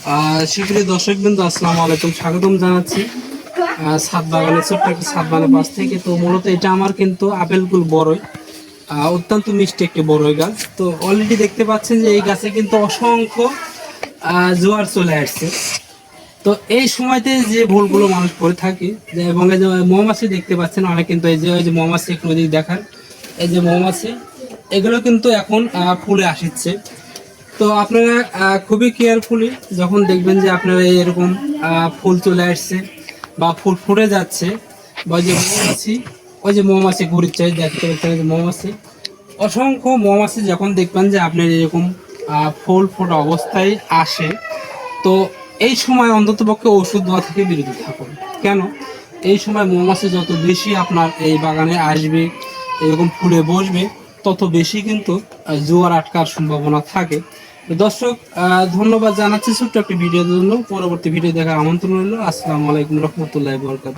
সুপ্রিয় দর্শকবৃন্দ, আসসালামু আলাইকুম, স্বাগতম জানাচ্ছি ছাদ বাগানে, ছোট্ট একটা ছাদ বাগানের পাশ থেকে। তো মূলত এটা আমার কিন্তু আপেলকুল বড়ই, অত্যন্ত মিষ্টি একটি বড়ই গাছ। তো অলরেডি দেখতে পাচ্ছেন যে এই গাছে কিন্তু অসংখ্য জোয়ার চলে আসছে। তো এই সময়তে যে ভুলগুলো মানুষ করে থাকে, যে এবং এই যে মৌমাছি দেখতে পাচ্ছেন অনেক, কিন্তু এই যে মৌমাছি একটু ওদিকে দেখান, এই যে মৌমাছি এগুলো কিন্তু এখন ফুলে আসছে। তো আপনারা খুবই কেয়ারফুলি যখন দেখবেন যে আপনারা এরকম ফুল চলে আসছে বা ফুল ফুটে যাচ্ছে, বা ওই যে মৌমাছি ঘুরছে, দেখতে পাচ্ছেন যে মৌমাছি, অসংখ্য মৌমাছি যখন দেখবেন যে আপনার এরকম ফুল ফোটা অবস্থায় আসে, তো এই সময় অন্ততপক্ষে ওষুধ দেওয়া থেকে বিরত থাকুন। কেন? এই সময় মৌমাছি যত বেশি আপনার এই বাগানে আসবে, এরকম ফুলে বসবে, তত বেশি কিন্তু জোয়ার আটকার সম্ভাবনা থাকে। তো দর্শক, ধন্যবাদ জানাচ্ছি ছোট্ট একটি ভিডিওর জন্য। পরবর্তী ভিডিও দেখার আমন্ত্রণ রইল। আসসালামু আলাইকুম রহমতুল্লাহি ওয়া বারাকাতুহু।